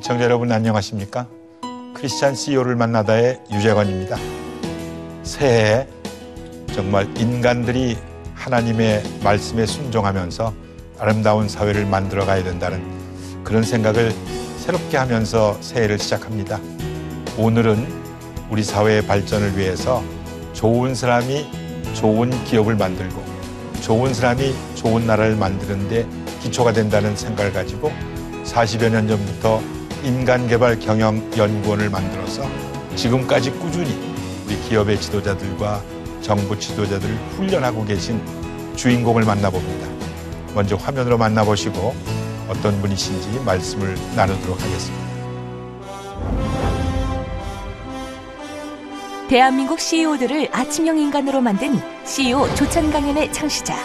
시청자 여러분 안녕하십니까? 크리스찬 CEO를 만나다의 유재관입니다. 새해에 정말 인간들이 하나님의 말씀에 순종하면서 아름다운 사회를 만들어 가야 된다는 그런 생각을 새롭게 하면서 새해를 시작합니다. 오늘은 우리 사회의 발전을 위해서 좋은 사람이 좋은 기업을 만들고 좋은 사람이 좋은 나라를 만드는데 기초가 된다는 생각을 가지고 40여 년 전부터 인간개발경영연구원을 만들어서 지금까지 꾸준히 우리 기업의 지도자들과 정부 지도자들을 훈련하고 계신 주인공을 만나봅니다. 먼저 화면으로 만나보시고 어떤 분이신지 말씀을 나누도록 하겠습니다. 대한민국 CEO들을 아침형 인간으로 만든 CEO 조찬강연의 창시자,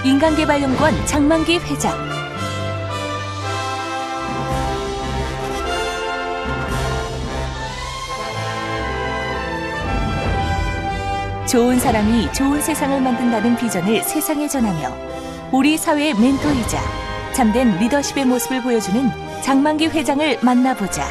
인간개발연구원 장만기 회장, 좋은 사람이 좋은 세상을 만든다는 비전을 세상에 전하며 우리 사회의 멘토이자 참된 리더십의 모습을 보여주는 장만기 회장을 만나보자.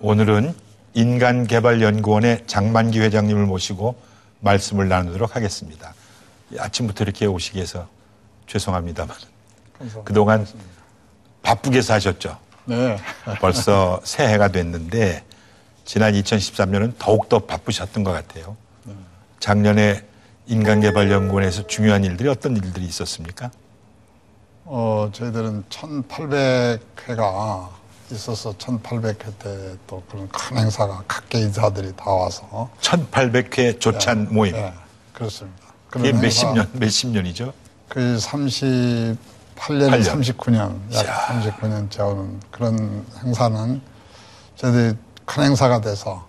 오늘은 인간개발연구원의 장만기 회장님을 모시고 말씀을 나누도록 하겠습니다. 아침부터 이렇게 오시게 해서 죄송합니다만 그동안 바쁘게 사셨죠? 네. 벌써 새해가 됐는데 지난 2013년은 더욱더 바쁘셨던 것 같아요. 작년에 인간개발연구원에서 중요한 일들이 어떤 일들이 있었습니까? 저희들은 1800회가 있어서 1800회 때 또 그런 큰 행사가 각계 인사들이 다 와서 1800회 조찬 모임. 네, 그렇습니다. 그게 몇십 년이죠? 그 38년, 39년, 약 39년째 오는 그런 행사는 저희들이 큰 행사가 돼서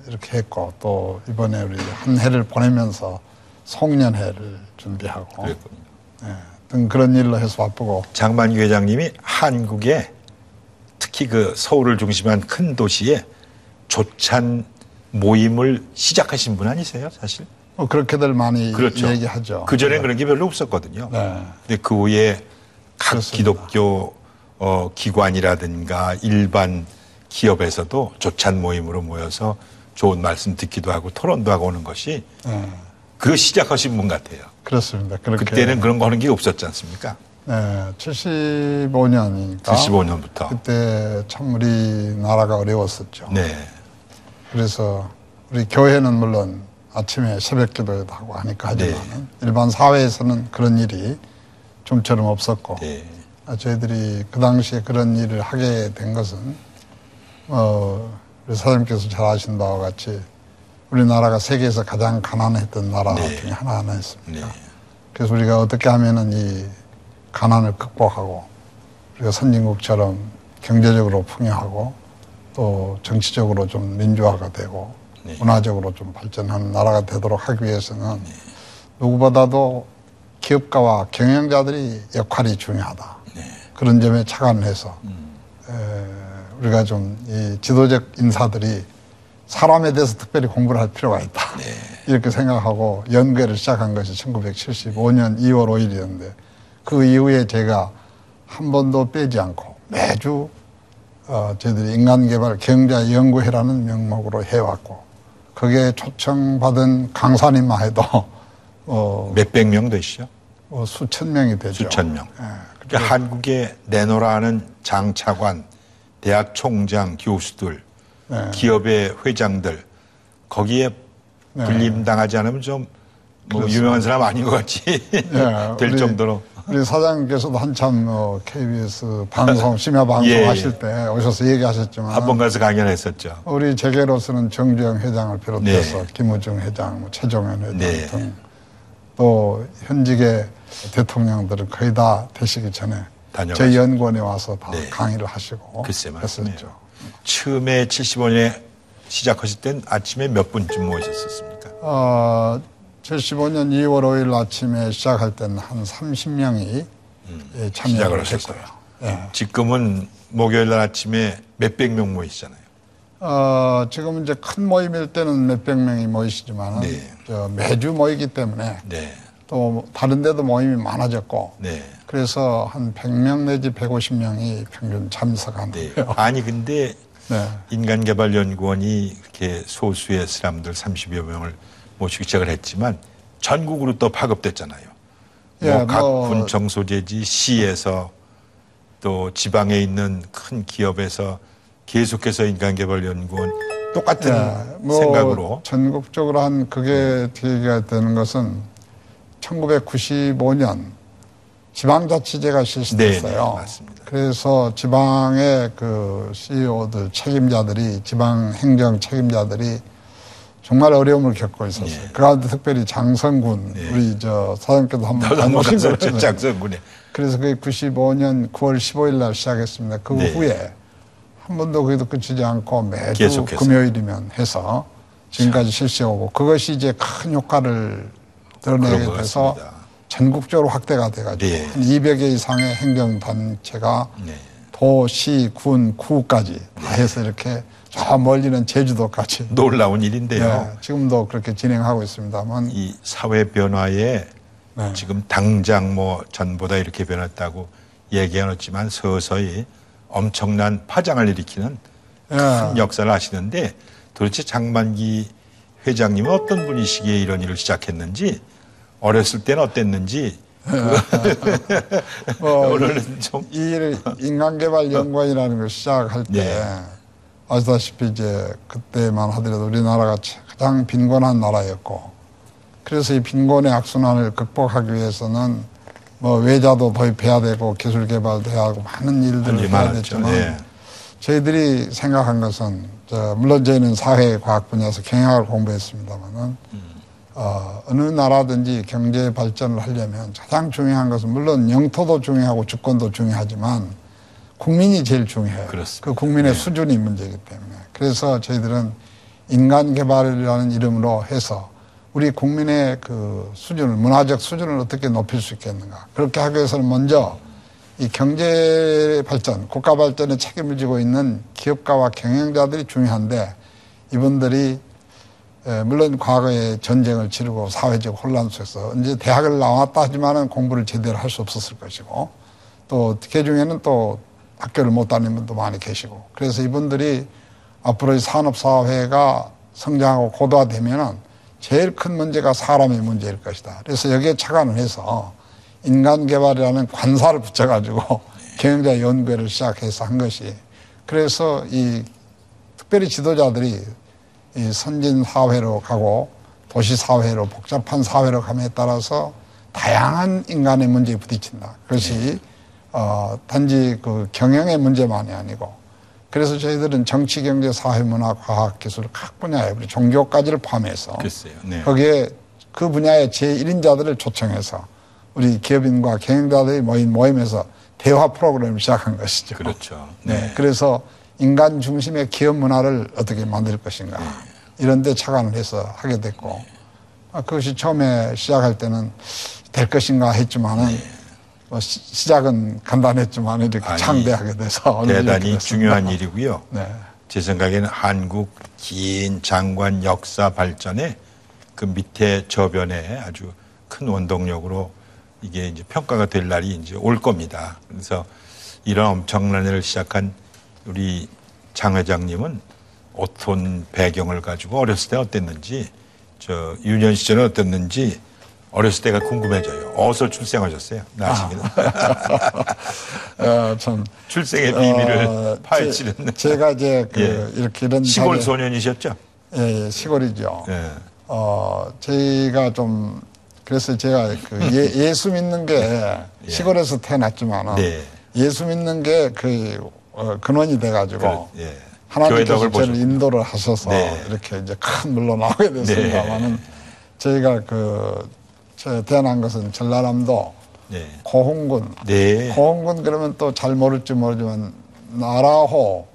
이렇게 했고, 또 이번에 우리 한 해를 보내면서 송년회를 준비하고 등 그런 일로 해서 바쁘고. 장만기 회장님이 한국에 특히 그 서울을 중심한 큰 도시에 조찬 모임을 시작하신 분 아니세요, 사실? 그렇게들 많이 그렇죠. 얘기하죠. 그전엔 그런 게 별로 없었거든요. 네. 근데 그 후에 각 그렇습니다. 기독교 기관이라든가 일반 기업에서도 조찬 모임으로 모여서 좋은 말씀 듣기도 하고 토론도 하고 오는 것이 그거 시작하신 분 같아요. 그렇습니다. 그렇게. 그때는 그런 거 하는 게 없었지 않습니까? 네, 75년이니까. 75년부터. 그때 참 우리나라가 어려웠었죠. 네. 그래서 우리 교회는 물론 아침에 새벽 기도도 하고 하니까 하지만 일반 사회에서는 그런 일이 좀처럼 없었고 저희들이 그 당시에 그런 일을 하게 된 것은 우리 사장님께서 잘 아신 바와 같이 우리나라가 세계에서 가장 가난했던 나라 중에 하나였습니다. 그래서 우리가 어떻게 하면은 이 가난을 극복하고 우리가 선진국처럼 경제적으로 풍요하고 또 정치적으로 좀 민주화가 되고 문화적으로 좀 발전하는 나라가 되도록 하기 위해서는 누구보다도 기업가와 경영자들이 역할이 중요하다. 그런 점에 착안을 해서 우리가 좀 이 지도적 인사들이 사람에 대해서 특별히 공부를 할 필요가 있다. 이렇게 생각하고 연구회를 시작한 것이 1975년 2월 5일이었는데 그 이후에 제가 한 번도 빼지 않고 매주 저희들이 인간개발 경제연구회라는 명목으로 해왔고 거기에 초청받은 강사님만 해도 몇백 명 되시죠? 수천 명이 되죠. 수천 명. 그러니까 한국에 내노라는 장차관, 대학 총장, 교수들, 기업의 회장들 거기에 불림당하지 않으면 좀 뭐 유명한 사람 아닌 것 같이 될 정도로. 우리 사장님께서도 한참 KBS 방송, 심야 방송 하실 때 오셔서 얘기하셨지만 한 번 가서 강연했었죠. 우리 재계로서는 정주영 회장을 비롯해서 김우중 회장, 최종현 회장 등 또 현직의 대통령들은 거의 다 되시기 전에 저희 연구원에 와서 다 강의를 하시고 글쎄 말씀이죠. 했었죠. 처음에 75년에 시작하실 땐 아침에 몇 분쯤 모이셨었습니까? 75년 2월 5일 아침에 시작할 때는 한 30명이 참여를 시작을 하셨어요. 지금은 목요일 날 아침에 몇백 명 모이시잖아요. 지금 이제 큰 모임일 때는 몇백 명이 모이시지만 네. 매주 모이기 때문에 네. 또 다른 데도 모임이 많아졌고 네. 그래서 한 100명 내지 150명이 평균 참석하는 네. 거예요. 아니 근데 네. 인간개발연구원이 이렇게 소수의 사람들 30여 명을 모시기 시작을 했지만 전국으로 또 파급됐잖아요. 예, 각 군 정소재지 시에서 또 지방에 있는 큰 기업에서 계속해서 인간개발연구원 똑같은 생각으로 전국적으로 한 그게 얘기가 되는 것은 1995년 지방자치제가 실시됐어요. 네, 맞습니다. 그래서 지방의 그 CEO들 책임자들이 지방행정 책임자들이 정말 어려움을 겪고 있었어요. 네. 그 가운데 특별히 장성군 네. 우리 사장님께도 한번 다녀오신 거잖아요. 장성군에. 그래서 그게 95년 9월 15일 날 시작했습니다. 그 네. 후에 한 번도 거기도 그치지 않고 매주 계속해서. 금요일이면 해서 지금까지 실시하고 그것이 이제 큰 효과를 드러내게 그런 것 돼서 같습니다. 전국적으로 확대가 돼가지고 네. 한 200여 이상의 행정단체가 네. 도, 시, 군, 구까지 다 해서 이렇게 저 멀리는 제주도까지 놀라운 일인데요. 네, 지금도 그렇게 진행하고 있습니다만 이 사회 변화에 네. 지금 당장 뭐 전보다 이렇게 변했다고 얘기해놓지만 서서히 엄청난 파장을 일으키는 큰 예. 역사를 하시는데 도대체 장만기 회장님은 어떤 분이시기에 이런 일을 시작했는지 어렸을 때는 어땠는지 오늘은 좀 이 인간개발연구원이라는 걸 시작할 때 네. 아시다시피 이제 그때만 하더라도 우리나라가 가장 빈곤한 나라였고 그래서 이 빈곤의 악순환을 극복하기 위해서는 뭐 외자도 도입해야 되고 기술 개발도 해야 하고 많은 일들을 해야 됐지만 네. 저희들이 생각한 것은 물론 저희는 사회과학 분야에서 경영학을 공부했습니다만은 어느 나라든지 경제 발전을 하려면 가장 중요한 것은 물론 영토도 중요하고 주권도 중요하지만 국민이 제일 중요해요. 그렇습니다. 그 국민의 네. 수준이 문제이기 때문에. 그래서 저희들은 인간개발이라는 이름으로 해서 우리 국민의 그 수준을, 문화적 수준을 어떻게 높일 수 있겠는가. 그렇게 하기 위해서는 먼저 이 경제 발전, 국가 발전에 책임을 지고 있는 기업가와 경영자들이 중요한데 이분들이 물론 과거에 전쟁을 치르고 사회적 혼란 속에서 이제 대학을 나왔다 하지만은 공부를 제대로 할 수 없었을 것이고 또 그 중에는 또 학교를 못 다니는 분도 많이 계시고 그래서 이분들이 앞으로의 산업사회가 성장하고 고도화되면은 제일 큰 문제가 사람의 문제일 것이다. 그래서 여기에 착안을 해서 인간개발이라는 관사를 붙여가지고 경영자 연구회를 시작해서 한 것이 그래서 이 특별히 지도자들이 이 선진 사회로 가고 도시 사회로 복잡한 사회로 감에 따라서 다양한 인간의 문제에 부딪힌다. 그것이 단지 그 경영의 문제만이 아니고 그래서 저희들은 정치, 경제, 사회, 문화, 과학, 기술 각 분야에 우리 종교까지를 포함해서 글쎄요. 네. 거기에 그 분야의 제1인자들을 초청해서 우리 기업인과 경영자들이 모인 모임에서 대화 프로그램을 시작한 것이죠. 그렇죠. 네. 그래서 인간 중심의 기업 문화를 어떻게 만들 것인가 이런 데 착안을 해서 하게 됐고 그것이 처음에 시작할 때는 될 것인가 했지만은 뭐 시작은 간단했지만 이렇게 창대하게 돼서 대단히 중요한 일이고요. 네. 제 생각에는 한국 긴 장관 역사 발전에 그 밑에 저변에 아주 큰 원동력으로 이게 이제 평가가 될 날이 이제 올 겁니다. 그래서 이런 엄청난 일을 시작한 우리 장 회장님은 어떤 배경을 가지고 어렸을 때 어땠는지, 유년 시절은 어땠는지 어렸을 때가 궁금해져요. 어디서 출생하셨어요? 나시기는. 참 출생의 비밀을 파헤치는. 제가 이제 이렇게 이런 시골 소년이셨죠? 예, 시골이죠. 예. 저희가 좀 그래서 제가 그 예수 믿는 게 시골에서 태어났지만은 예수 믿는 게 그 근원이 돼가지고 하나님께서 저를 인도를 하셔서 이렇게 이제 큰 물로 나오게 됐습니다만은 저희가 제가 태어난 것은 전라남도 고흥군. 고흥군 그러면 또 잘 모를지 모르지만 나라호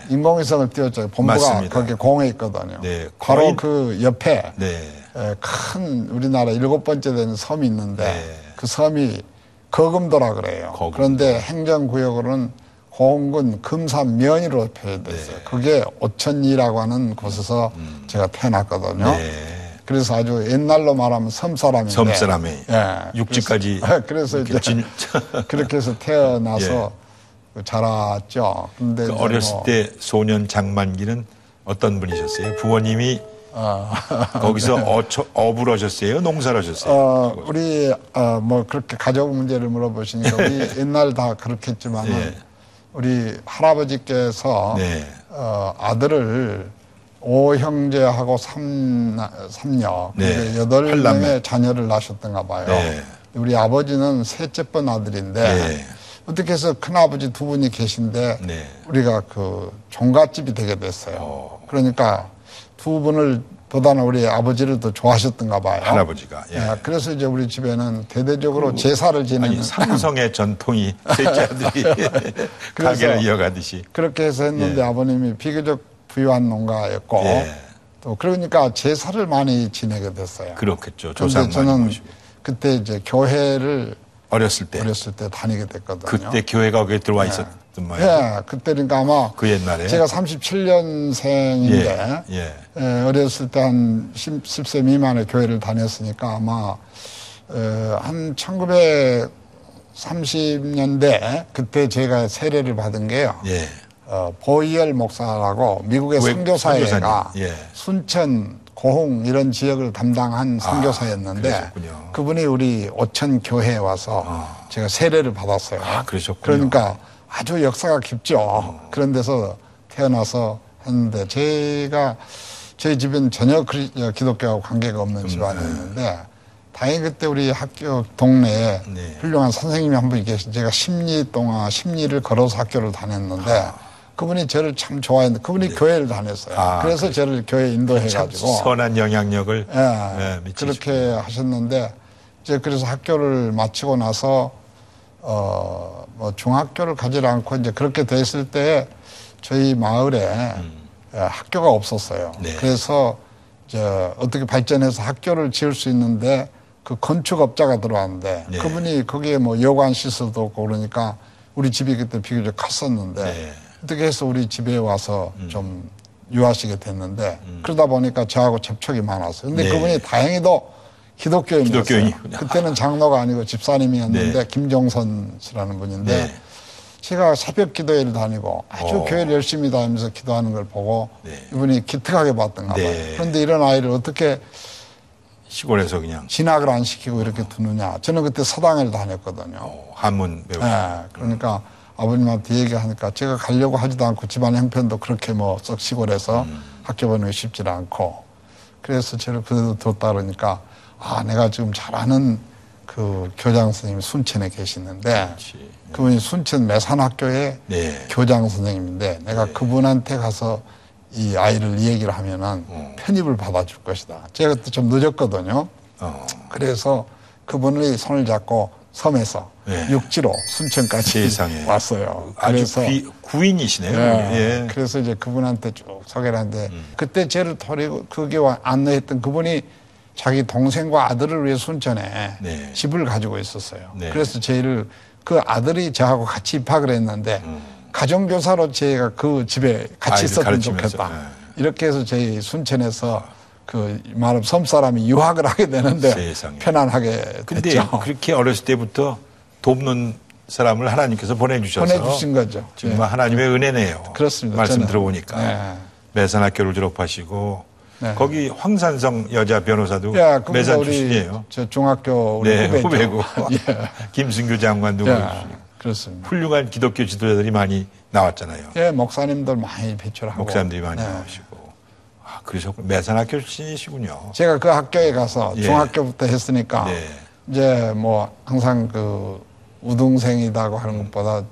인공위성을 띄웠죠. 본부가 맞습니다. 거기 공에 있거든요. 바로 그 옆에 큰 우리나라 7번째 되는 섬이 있는데 그 섬이 거금도라 그래요. 그런데 행정구역으로는 고흥군 금산면이로 표현됐어요. 그게 오천리라고 하는 곳에서 제가 태어났거든요. 그래서 아주 옛날로 말하면 섬사람인데. 섬사람이. 예. 육지까지. 그래서 이제 그렇게 해서 태어나서 자랐죠. 근데 그 어렸을 때 소년 장만기는 어떤 분이셨어요? 부모님이 거기서 업을 하셨어요? 농사를 하셨어요? 우리 뭐 그렇게 가족 문제를 물어보시니까 우리 옛날 다 그렇겠지만은 우리 할아버지께서 아들을 5형제하고 3녀, 네. 8명의 자녀를 낳으셨던가 봐요. 우리 아버지는 셋째번 아들인데 어떻게 해서 큰아버지 두 분이 계신데 우리가 그 종갓집이 되게 됐어요. 그러니까 두 분을 보다는 우리 아버지를 더 좋아하셨던가 봐요. 할아버지가. 그래서 이제 우리 집에는 대대적으로 제사를 지내는. 삼성의 전통이 셋째 아들이 가게를 이어가듯이. 그렇게 해서 했는데 아버님이 비교적 부유한 농가였고 또 그러니까 제사를 많이 지내게 됐어요. 그렇겠죠. 조상 많이 저는 모시고. 그때 이제 교회를 어렸을 때 다니게 됐거든요. 그때 교회가 거기에 들어와 있었던 모양이에요. 그때 그러니까 아마 그 옛날에 제가 37년생인데 어렸을 때 한 10세 미만의 교회를 다녔으니까 아마 한 1930년대 그때 제가 세례를 받은 게요. 보이엘 목사라고 미국의 선교사회가 순천, 고흥 이런 지역을 담당한 선교사였는데 그분이 우리 오천 교회에 와서 제가 세례를 받았어요. 그러셨군요. 그러니까 아주 역사가 깊죠. 그런 데서 태어나서 했는데 제가 저희 집은 전혀 기독교하고 관계가 없는 집안이었는데 다행히 그때 우리 학교 동네에 훌륭한 선생님이 한 분이 계신 제가 10리 동안 10리를 걸어서 학교를 다녔는데 그분이 저를 참 좋아했는데 그분이 교회를 다녔어요. 그래서 저를 교회에 인도해가지고 선한 영향력을 그렇게 하셨는데 이제 그래서 학교를 마치고 나서 뭐 중학교를 가지 않고 이제 그렇게 됐을 때 저희 마을에 학교가 없었어요. 그래서 이제 어떻게 발전해서 학교를 지을 수 있는데 그 건축업자가 들어왔는데 그분이 거기에 뭐 여관 시설도 없고 그러니까 우리 집이 그때 비교적 컸었는데 어떻게 해서 우리 집에 와서 좀 유하시게 됐는데 그러다 보니까 저하고 접촉이 많았어요. 근데 그분이 다행히도 기독교인이었어요. 그때는 장로가 아니고 집사님이었는데 김종선 씨라는 분인데 제가 새벽 기도회를 다니고 아주 교회를 열심히 다니면서 기도하는 걸 보고 이분이 기특하게 봤던가 봐요. 그런데 이런 아이를 어떻게 시골에서 그냥 진학을 안 시키고 이렇게 두느냐. 저는 그때 서당을 다녔거든요. 한문 배우고. 그러니까 아버님한테 얘기하니까 제가 가려고 하지도 않고 집안 형편도 그렇게 뭐 썩 시골에서 학교 보내기 쉽지 않고 그래서 저를 그래도 뒀다 그러니까 내가 지금 잘 아는 그 교장 선생님이 순천에 계시는데 그분이 순천 매산학교의 교장 선생님인데 내가 그분한테 가서 이 아이를 이 얘기를 하면은 편입을 받아줄 것이다. 제가 그때 좀 늦었거든요. 그래서 그분의 손을 잡고 섬에서 육지로 순천까지 왔어요. 아주 구인이시네요. 그래서 이제 그분한테 쭉 소개를 하는데 그때 저를 토리고 거기 안내했던 그분이 자기 동생과 아들을 위해 순천에 집을 가지고 있었어요. 그래서 저희를 그 아들이 저하고 같이 입학을 했는데 가정교사로 제가 그 집에 같이 있었으면 좋겠다. 이렇게 해서 저희 순천에서 그 말하면 섬사람이 유학을 하게 되는데 세상에. 편안하게 근데 됐죠. 그렇게 어렸을 때부터 돕는 사람을 하나님께서 보내주셔서 보내주신 거죠. 정말 하나님의 은혜네요. 그렇습니다. 말씀 저는. 들어보니까 매산학교를 졸업하시고 거기 황산성 여자 변호사도 매산 출신이에요. 저 중학교 우리 후배고 김승규 장관도 그렇습니다. 훌륭한 기독교 지도자들이 많이 나왔잖아요. 목사님들 많이 배출하고 목사님들이 많이 나오시고. 그래서 매산학교 출신이시군요. 제가 그 학교에 가서 중학교부터 했으니까 이제 뭐 항상 그 우등생이라고 하는 것보다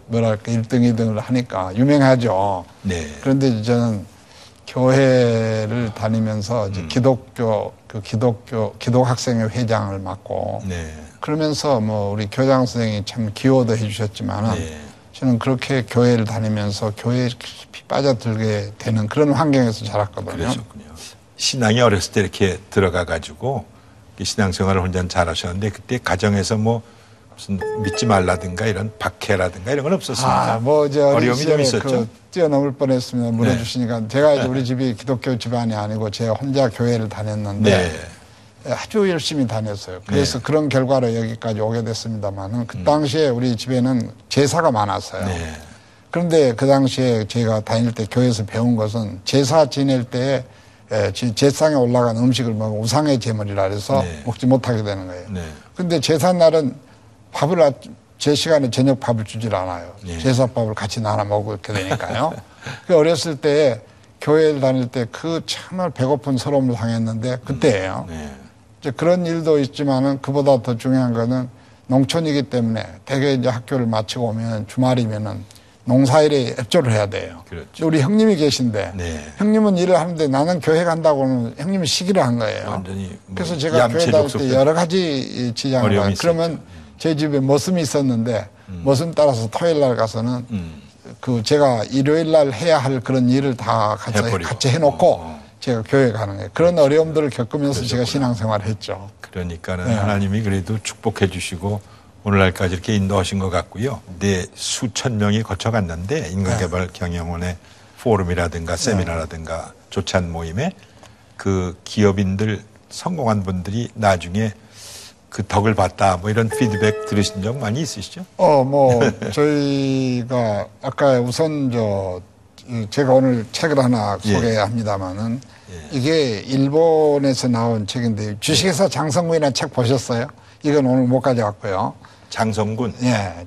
뭐랄까 1등, 2등을 하니까 유명하죠. 그런데 저는 교회를 다니면서 이제 기독학생회 회장을 맡고 그러면서 뭐 우리 교장 선생님이 참 기호도 해주셨지만은 저는 그렇게 교회를 다니면서 교회에 깊이 빠져들게 되는 그런 환경에서 자랐거든요. 그러셨군요. 신앙이 어렸을 때 이렇게 들어가 가지고 신앙생활을 혼자 잘하셨는데 그때 가정에서 뭐 무슨 믿지 말라든가 이런 박해라든가 이런 건 없었습니다. 뭐 이제 어려움이 좀 있었죠. 뛰어넘을 뻔했습니다. 물어주시니까 제가 이제 우리 집이 기독교 집안이 아니고 제가 혼자 교회를 다녔는데 아주 열심히 다녔어요. 그래서 그런 결과로 여기까지 오게 됐습니다만은 그 당시에 우리 집에는 제사가 많았어요. 그런데 그 당시에 제가 다닐 때 교회에서 배운 것은 제사 지낼 때 제상에 올라간 음식을 먹으면 우상의 제물이라 해서 먹지 못하게 되는 거예요. 그런데 제사날은 밥을 제 시간에 저녁 밥을 주질 않아요. 제사밥을 같이 나눠 먹게 되니까요. 어렸을 때 교회를 다닐 때 그 정말 배고픈 서러움을 당했는데 그때예요. 이제 그런 일도 있지만은 그보다 더 중요한 거는 농촌이기 때문에 대개 이제 학교를 마치고 오면 주말이면은 농사일에 협조를 해야 돼요. 그렇죠. 우리 형님이 계신데 형님은 일을 하는데 나는 교회 간다고는 형님이 시기를 한 거예요. 완전히 뭐 그래서 제가 교회 다닐 때 여러 가지 지장을 봐요. 그러면 제 집에 머슴이 있었는데 머슴 따라서 토요일 날 가서는 그 제가 일요일 날 해야 할 그런 일을 다 같이 해놓고 제가 교회 가는 거예요. 그런 어려움들을 겪으면서 제가 신앙생활을 했죠. 그러니까는 하나님이 그래도 축복해 주시고 오늘날까지 이렇게 인도하신 것 같고요. 수천 명이 거쳐갔는데 인간개발 경영원의 포럼이라든가 세미나라든가 조찬 모임에 그 기업인들 성공한 분들이 나중에 그 덕을 봤다 뭐 이런 피드백 들으신 적 많이 있으시죠? 저희가 아까 우선 제가 오늘 책을 하나 소개합니다만은 이게 일본에서 나온 책인데 주식회사 장성군이라는 책 보셨어요? 이건 오늘 못 가져왔고요. 장성군?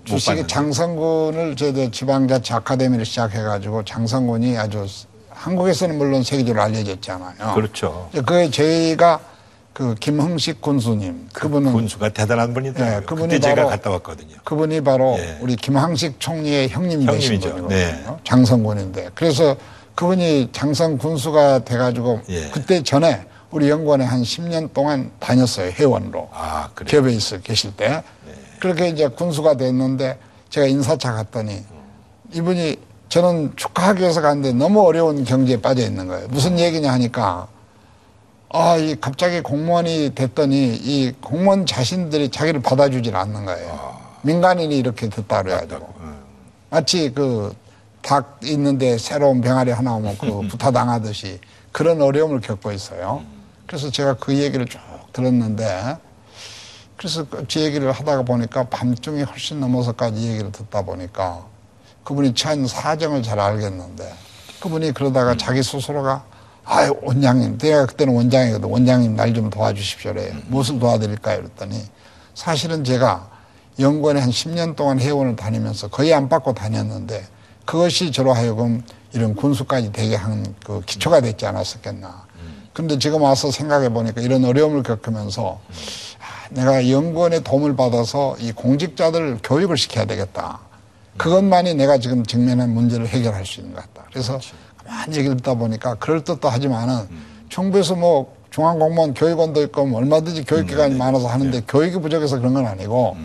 주식의 장성군을 저희들 지방자치 아카데미를 시작해가지고 장성군이 아주 한국에서는 물론 세계적으로 알려졌잖아요. 그렇죠. 그게 저희가 그 김흥식 군수님, 그분은 군수가 대단한 분이더라고요. 그때 제가 갔다 왔거든요. 그분이 바로 우리 김항식 총리의 형님 되신 분이거든요. 장성군인데 그래서 그분이 장성 군수가 돼가지고 그때 전에 우리 연구원에 한 10년 동안 다녔어요. 회원으로. 기업에 있어 계실 때. 그렇게 이제 군수가 됐는데 제가 인사차 갔더니 이분이 저는 축하하기 위해서 갔는데 너무 어려운 경지에 빠져 있는 거예요. 무슨 얘기냐 하니까 이 갑자기 공무원이 됐더니 이 공무원 자신들이 자기를 받아주질 않는 거예요. 민간인이 이렇게 됐다 그래가지고. 마치 그 닭 있는데 새로운 병아리 하나 오면 그 부타당하듯이 그런 어려움을 겪고 있어요. 그래서 제가 그 얘기를 쭉 들었는데 그래서 제 얘기를 하다가 보니까 밤중이 훨씬 넘어서까지 얘기를 듣다 보니까 그분이 처한 사정을 잘 알겠는데 그분이 그러다가 자기 스스로가 원장님, 내가 그때는 원장이거든. 원장님 날 좀 도와주십시오. 그래요. 무엇을 도와드릴까요? 그랬더니 사실은 제가 연구원에 한 10년 동안 회원을 다니면서 거의 안 받고 다녔는데 그것이 저로 하여금 이런 군수까지 되게 한 그 기초가 됐지 않았었겠나. 근데 지금 와서 생각해 보니까 이런 어려움을 겪으면서 내가 연구원의 도움을 받아서 이 공직자들 교육을 시켜야 되겠다. 그것만이 내가 지금 직면한 문제를 해결할 수 있는 것 같다. 그래서 가만히 얘기를 듣다 보니까 그럴듯도 하지만은 정부에서 뭐 중앙공무원 교육원도 있고 뭐 얼마든지 교육기관이 많아서 하는데 교육이 부족해서 그런 건 아니고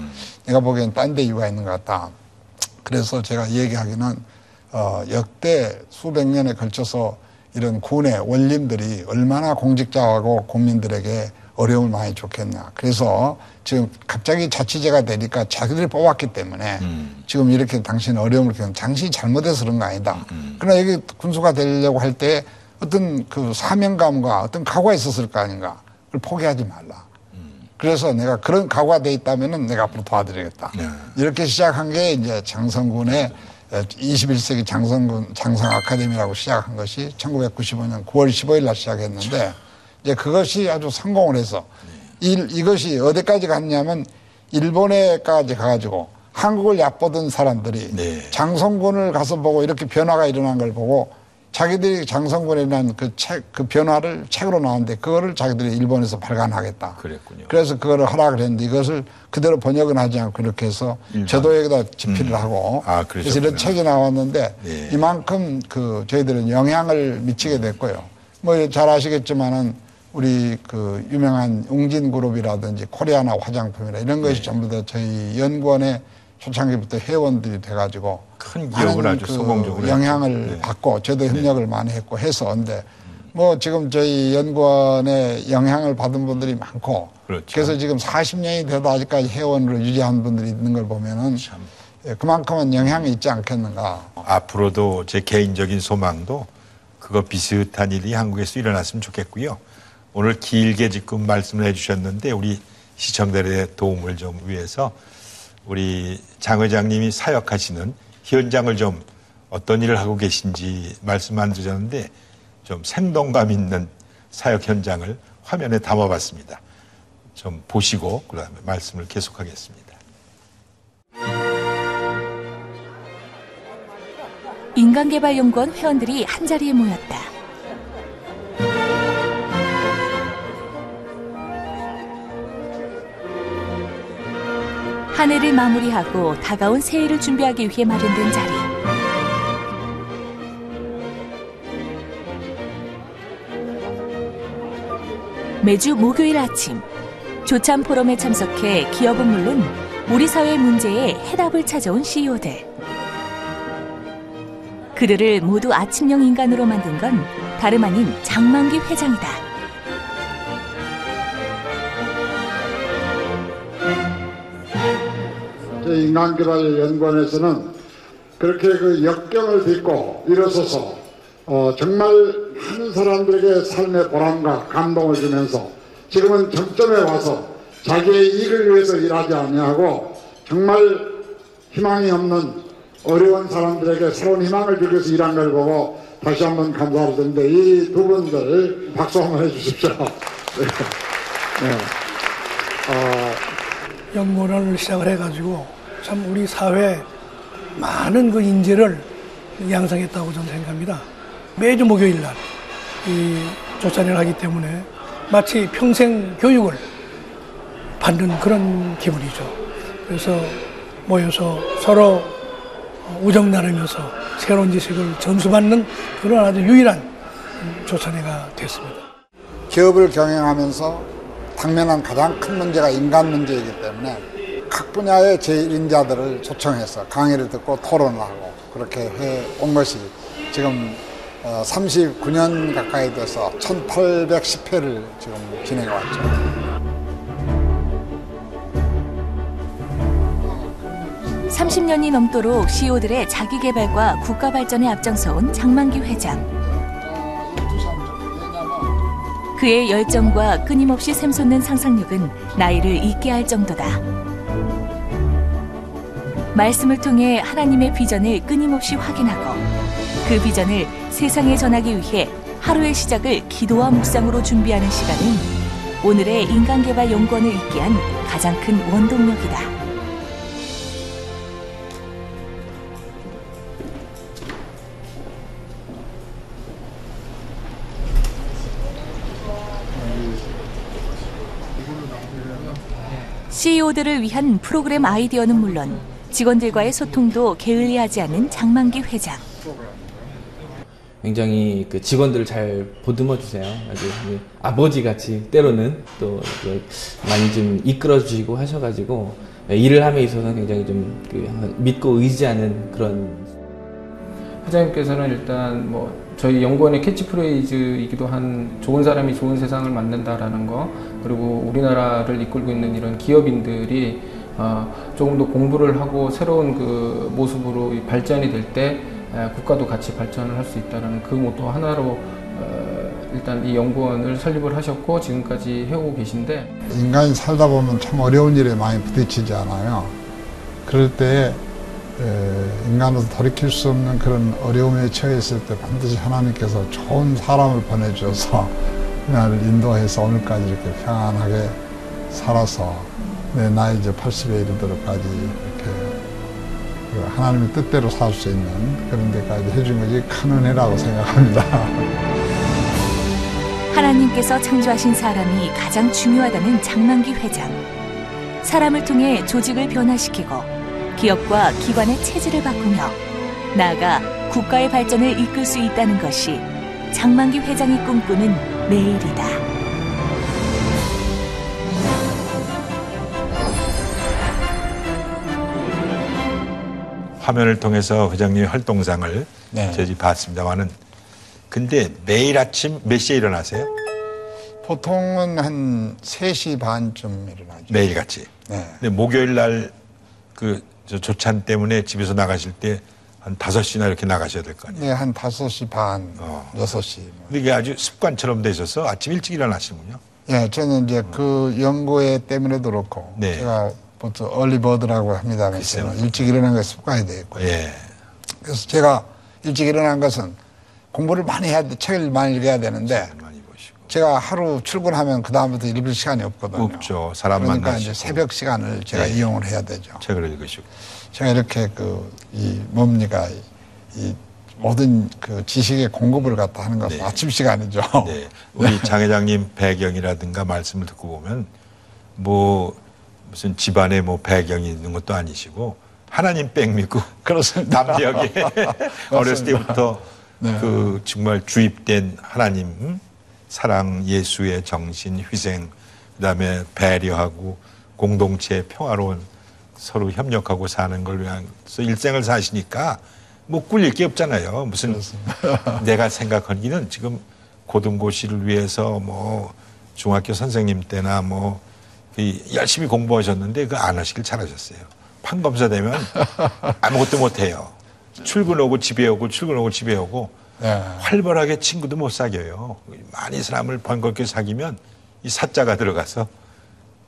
내가 보기엔 딴 데 이유가 있는 것 같다. 그래서 제가 얘기하기는 역대 수백 년에 걸쳐서 이런 군의 원림들이 얼마나 공직자하고 국민들에게 어려움을 많이 줬겠냐. 그래서 지금 갑자기 자치제가 되니까 자기들이 뽑았기 때문에 지금 이렇게 당신 어려움을 겪는 당신이 잘못해서 그런 거 아니다. 그러나 여기 군수가 되려고 할 때 어떤 그 사명감과 어떤 각오가 있었을 거 아닌가. 그걸 포기하지 말라. 그래서 내가 그런 각오가 돼 있다면은 내가 앞으로 도와드리겠다. 이렇게 시작한 게 이제 장성군의 21세기 장성 아카데미라고 시작한 것이 1995년 9월 15일 날 시작했는데 이제 그것이 아주 성공을 해서 이것이 어디까지 갔냐면 일본에까지 가가지고 한국을 얕보던 사람들이 장성군을 가서 보고 이렇게 변화가 일어난 걸 보고 자기들이 장성군에 대한 그 변화를 책으로 나왔는데 그거를 자기들이 일본에서 발간하겠다. 그랬군요. 그래서 그거를 하라고 그랬는데 이것을 그대로 번역은 하지 않고 그렇게 해서 저도에다 집필을 하고 그래서 이런 책이 나왔는데 이만큼 그 저희들은 영향을 미치게 됐고요. 뭐 잘 아시겠지만은 우리 그 유명한 웅진그룹이라든지 코리아나 화장품이나 이런 것이 전부 다 저희 연구원의 초창기부터 회원들이 돼가지고 큰 기업을 아주 성공적으로 영향을 받고 저도 협력을 많이 했고 해서 근데 뭐 지금 저희 연구원에 영향을 받은 분들이 많고 그렇죠. 그래서 지금 40년이 돼도 아직까지 회원으로 유지한 분들이 있는 걸 보면은 그만큼은 영향이 있지 않겠는가. 앞으로도 제 개인적인 소망도 그거 비슷한 일이 한국에서 일어났으면 좋겠고요. 오늘 길게 지금 말씀을 해주셨는데 우리 시청자들의 도움을 좀 위해서 우리 장 회장님이 사역하시는 현장을 좀 어떤 일을 하고 계신지 말씀 안 드렸는데 좀 생동감 있는 사역 현장을 화면에 담아봤습니다. 좀 보시고 그다음에 말씀을 계속하겠습니다. 인간개발연구원 회원들이 한자리에 모였다. 한 해를 마무리하고 다가온 새해를 준비하기 위해 마련된 자리. 매주 목요일 아침 조참 포럼에 참석해 기업은 물론 우리 사회 문제에 해답을 찾아온 CEO들. 그들을 모두 아침형 인간으로 만든 건 다름 아닌 장만기 회장이다. 인간개발연구원에서는 그렇게 그 역경을 딛고 일어서서 정말 많은 사람들에게 삶의 보람과 감동을 주면서 지금은 정점에 와서 자기의 이익을 위해서 일하지 아니하고 정말 희망이 없는 어려운 사람들에게 새로운 희망을 주기 위해서 일한 걸 보고 다시 한번 감사를 드리는데 이 두 분들 박수 한번 해주십시오. 네. 연구원을 시작을 해가지고 참 우리 사회에 많은 그 인재를 양성했다고 저는 생각합니다. 매주 목요일 날 이 조찬회를 하기 때문에 마치 평생 교육을 받는 그런 기분이죠. 그래서 모여서 서로 우정 나누면서 새로운 지식을 전수받는 그런 아주 유일한 조찬회가 됐습니다. 기업을 경영하면서 당면한 가장 큰 문제가 인간 문제이기 때문에 각 분야의 제1인자들을 초청해서 강의를 듣고 토론을 하고 그렇게 해온 것이 지금 39년 가까이 돼서 1810회를 지금 진행해 왔죠. (30년이) 넘도록 CEO들의 자기개발과 국가발전에 앞장서온 장만기 회장. 그의 열정과 끊임없이 샘솟는 상상력은 나이를 잊게 할 정도다. 말씀을 통해 하나님의 비전을 끊임없이 확인하고 그 비전을 세상에 전하기 위해 하루의 시작을 기도와 묵상으로 준비하는 시간은 오늘의 인간개발연구원을 있게 한 가장 큰 원동력이다. CEO들을 위한 프로그램 아이디어는 물론 직원들과의 소통도 게을리하지 않는 장만기 회장. 굉장히 그 직원들을 잘 보듬어 주세요. 아주 아버지 같이 때로는 또 많이 좀 이끌어 주시고 하셔가지고 일을 함에 있어서는 굉장히 좀 믿고 의지하는 그런. 회장님께서는 일단 뭐 저희 연구원의 캐치프레이즈이기도 한 좋은 사람이 좋은 세상을 만든다라는 거, 그리고 우리나라를 이끌고 있는 이런 기업인들이 조금 더 공부를 하고 새로운 그 모습으로 발전이 될 때 국가도 같이 발전을 할 수 있다는 그 모토 하나로 일단 이 연구원을 설립을 하셨고 지금까지 해오고 계신데, 인간이 살다 보면 참 어려운 일에 많이 부딪히지 않아요. 그럴 때 인간으로서 돌이킬 수 없는 그런 어려움에 처했을 때 반드시 하나님께서 좋은 사람을 보내주셔서 나를 인도해서 오늘까지 이렇게 평안하게 살아서 내 나이 이제 80에 이르도록까지 이렇게 하나님의 뜻대로 살 수 있는 그런 데까지 해준 것이 큰 은혜라고 생각합니다. 하나님께서 창조하신 사람이 가장 중요하다는 장만기 회장. 사람을 통해 조직을 변화시키고 기업과 기관의 체질을 바꾸며 나아가 국가의 발전을 이끌 수 있다는 것이 장만기 회장이 꿈꾸는 내일이다. 화면을 통해서 회장님의 활동상을 네. 저희 봤습니다만은 근데 매일 아침 몇 시에 일어나세요? 보통은 한 3시 반쯤 일어나죠. 매일같이. 네. 근데 목요일 날 저 조찬 때문에 집에서 나가실 때 한 5시나 이렇게 나가셔야 될 거 아니에요? 네, 한 5시 반, 6시. 근데 이게 아주 습관처럼 돼 있어서 아침 일찍 일어나시는군요. 예, 저는 이제 그 연구회 때문에도 그렇고 네. 제가 보통 얼리버드라고 합니다만 일찍 일어나는 게 습관이 되어 있고요. 예. 그래서 제가 일찍 일어난 것은 공부를 많이 해야 돼, 책을 많이 읽어야 되는데 많이 보시고. 제가 하루 출근하면 그 다음부터 읽을 시간이 없거든요. 없죠. 사람 그러니까 만나시고. 이제 새벽 시간을 제가 이용을 해야 되죠. 책을 읽으시고. 제가 이렇게 이 모든 그 지식의 공급을 갖다 하는 것은 아침 시간이죠. 네. 우리 장 회장님 배경이라든가 말씀을 듣고 보면 뭐 무슨 집안에 뭐 배경이 있는 것도 아니시고 하나님 백 믿고 그렇습니다. 담대하게 어렸을 때부터 네. 그 정말 주입된 하나님 사랑, 예수의 정신, 희생, 그다음에 배려하고 공동체 평화로운 서로 협력하고 사는 걸 위해서 일생을 사시니까 뭐 꿀릴 게 없잖아요. 무슨 내가 생각하기는 지금 고등고시를 위해서 뭐 중학교 선생님 때나 뭐 열심히 공부하셨는데 그거 안 하시길 잘하셨어요. 판검사 되면 아무것도 못해요. 출근하고 집에 오고 출근하고 집에 오고 네. 활발하게 친구도 못 사귀어요. 많이 사람을 번거롭게 사귀면 이 사자가 들어가서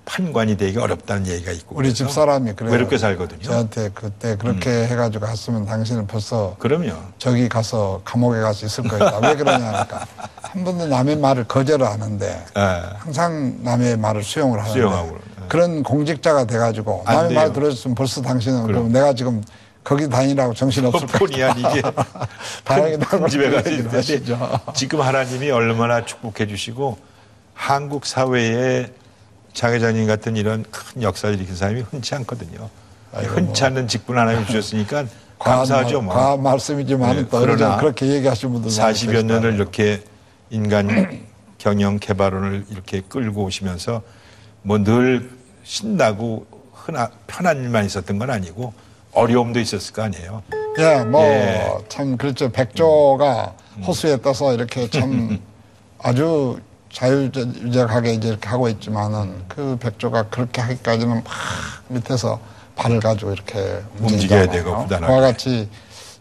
판관이 되기 어렵다는 얘기가 있고 우리 집사람이 그래요. 외롭게 살거든요. 저한테 그때 그렇게 해가지고 갔으면 당신은 벌써 그럼요. 저기 가서 감옥에 가서 있을 거다. 왜 그러냐니까 한 번도 남의 말을 거절을 하는데 항상 남의 말을 수용을 하는데 수용하고. 그런 공직자가 돼가지고 남의 말 들어줬으면 벌써 당신은 그럼 내가 지금 거기 다니라고 정신없을 거야. 본의 아니게 다행이다. 집에 가서 있는데 지금 하나님이 얼마나 축복해 주시고 한국 사회에 장 회장님 같은 이런 큰 역사를 일으킨 사람이 흔치 않거든요. 흔치 않는 직분 하나님 주셨으니까 감사하죠. 뭐. 과한 말씀이지만 네, 또 그러나 그렇게 얘기하시는 분들 40여 년을 이렇게 인간 경영 개발원을 이렇게 끌고 오시면서 뭐 늘 신나고 편한 일만 있었던 건 아니고 어려움도 있었을 거 아니에요. 예, 뭐 참 그렇죠. 백조가 호수에 떠서 이렇게 참 아주 자유자재하게 이제 이렇게 하고 있지만은 그 백조가 그렇게 하기까지는 막 밑에서 발을 가지고 이렇게 움직여야 되고 부단하게. 그와 같이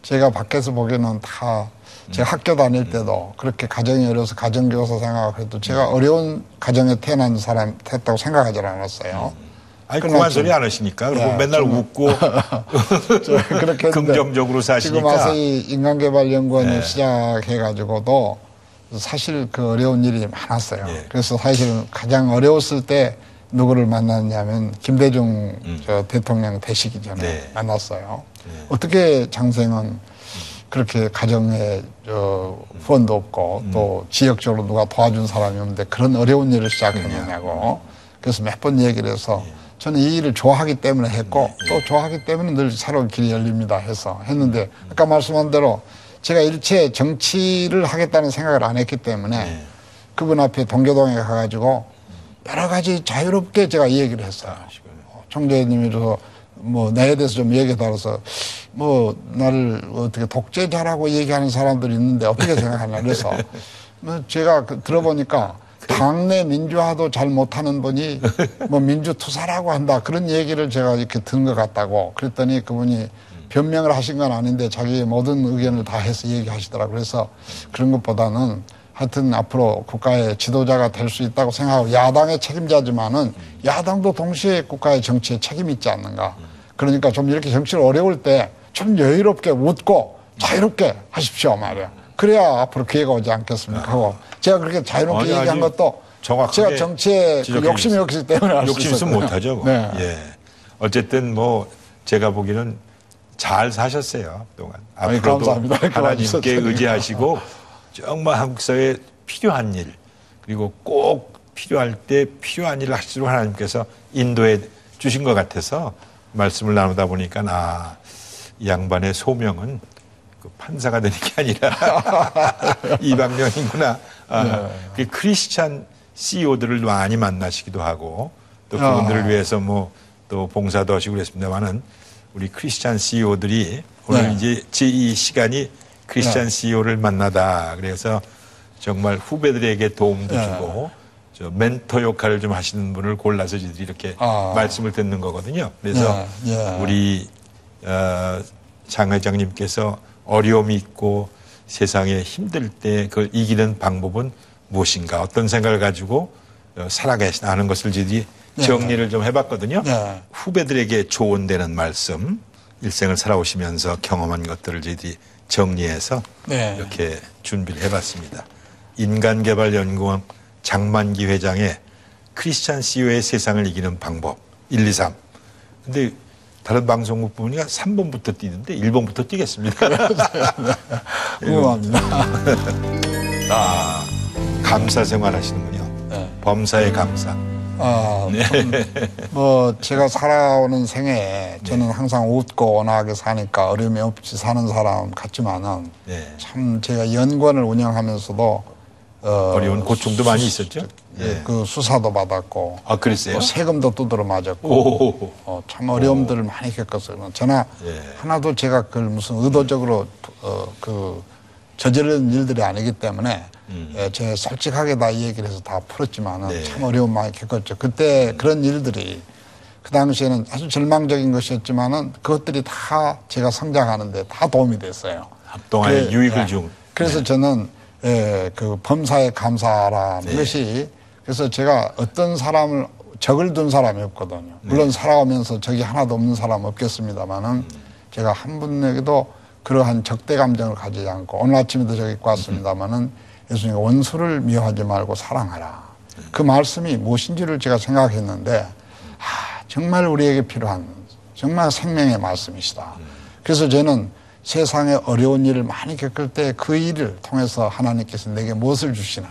제가 밖에서 보기에는 다 제가 학교 다닐 때도 그렇게 가정이 어려서 가정교사 생각하고 해도 제가 어려운 가정에 태어난 사람 됐다고 생각하지 않았어요. 아니 그만 소리 안 하시니까 그리고 맨날 웃고 그렇게 긍정적으로 사시니까 지금 와서 이 인간개발연구원을 시작해가지고도 사실 그 어려운 일이 많았어요. 그래서 사실 가장 어려웠을 때 누구를 만났냐면 김대중 저 대통령 되시기 전에 만났어요. 어떻게 장생은 그렇게 가정에 후원도 없고 또 지역적으로 누가 도와준 사람이 없는데 그런 어려운 일을 시작했느냐고. 그래서 몇 번 얘기를 해서 저는 이 일을 좋아하기 때문에 했고 또 좋아하기 때문에 늘 새로운 길이 열립니다 해서 했는데 아까 말씀한 대로 제가 일체 정치를 하겠다는 생각을 안 했기 때문에 그분 앞에 동교동에 가가지고 여러 가지 자유롭게 제가 이 얘기를 했어요. 총재님이라서 뭐 나에 대해서 좀 얘기해달아서 뭐 나를 어떻게 독재자라고 얘기하는 사람들이 있는데 어떻게 생각하냐 그래서 뭐 제가 들어보니까 당내 민주화도 잘 못하는 분이 뭐 민주투사라고 한다 그런 얘기를 제가 이렇게 듣는 것 같다고 그랬더니 그분이 변명을 하신 건 아닌데 자기의 모든 의견을 다 해서 얘기하시더라고요. 그래서 그런 것보다는 하여튼 앞으로 국가의 지도자가 될 수 있다고 생각하고 야당의 책임자지만은 야당도 동시에 국가의 정치에 책임이 있지 않는가. 그러니까 좀 이렇게 정치를 어려울 때 좀 여유롭게 웃고 자유롭게 하십시오 말이야. 그래야 앞으로 기회가 오지 않겠습니까 하고 제가 그렇게 자유롭게 얘기한 것도 제가 정치에 그 욕심이 없기 때문에 할 수 있어요. 욕심 있으면 못하죠. 네. 예. 어쨌든 뭐 제가 보기에는 잘 사셨어요. 그동안. 앞으로도 감사합니다. 하나님께 의지하시고 정말 한국 사회에 필요한 일 그리고 꼭 필요할 때 필요한 일을 하시도록 하나님께서 인도해 주신 것 같아서 말씀을 나누다 보니까 이 양반의 소명은 그 판사가 되는 게 아니라 이방령이구나. 그 크리스찬 CEO들을 많이 만나시기도 하고 또 그분들을 위해서 뭐 또 봉사도 하시고 그랬습니다만은 우리 크리스찬 CEO들이 오늘 이제 이 시간이 크리스찬 CEO를 만나다. 그래서 정말 후배들에게 도움도 주고 저 멘토 역할을 좀 하시는 분을 골라서 저희들이 이렇게 말씀을 듣는 거거든요. 그래서 우리 장 회장님께서 어려움이 있고 세상에 힘들 때 그걸 이기는 방법은 무엇인가, 어떤 생각을 가지고 살아가시나 하는 것을 저희들이 정리를 좀 해봤거든요. 후배들에게 조언되는 말씀, 일생을 살아오시면서 경험한 것들을 저희들이 정리해서 이렇게 준비를 해봤습니다. 인간개발연구원 장만기 회장의 크리스찬 CEO의 세상을 이기는 방법 1, 2, 3. 근데 다른 방송국 보니까 3번부터 뛰는데 1번부터 뛰겠습니다. 궁금합니다. 감사 생활 하시는군요. 범사의 감사. 뭐 제가 살아오는 생애에 저는 항상 웃고 온화하게 사니까 어려움이 없이 사는 사람 같지만은 참 제가 연구원을 운영하면서도 어려운 고충도 많이 있었죠. 그 수사도 받았고, 그랬어요? 세금도 두드러 맞았고, 참 어려움들을 많이 겪었어요. 저나 하나도 제가 그걸 무슨 의도적으로 저지른 일들이 아니기 때문에 제가 솔직하게 다 이 얘기를 해서 다 풀었지만은 참 어려움 많이 겪었죠. 그때 그런 일들이 그 당시에는 아주 절망적인 것이었지만은 그것들이 다 제가 성장하는데 다 도움이 됐어요. 합동하에 유익을 준. 그래서 저는 그 범사에 감사라는 것이, 그래서 제가 어떤 사람을 적을 둔 사람이 없거든요. 물론 살아오면서 적이 하나도 없는 사람 없겠습니다만은 제가 한 분에게도 그러한 적대 감정을 가지지 않고, 오늘 아침에도 저기 있고 왔습니다만은 예수님이 원수를 미워하지 말고 사랑하라. 그 말씀이 무엇인지를 제가 생각했는데 정말 우리에게 필요한 정말 생명의 말씀이시다. 그래서 저는 세상에 어려운 일을 많이 겪을 때 그 일을 통해서 하나님께서 내게 무엇을 주시나.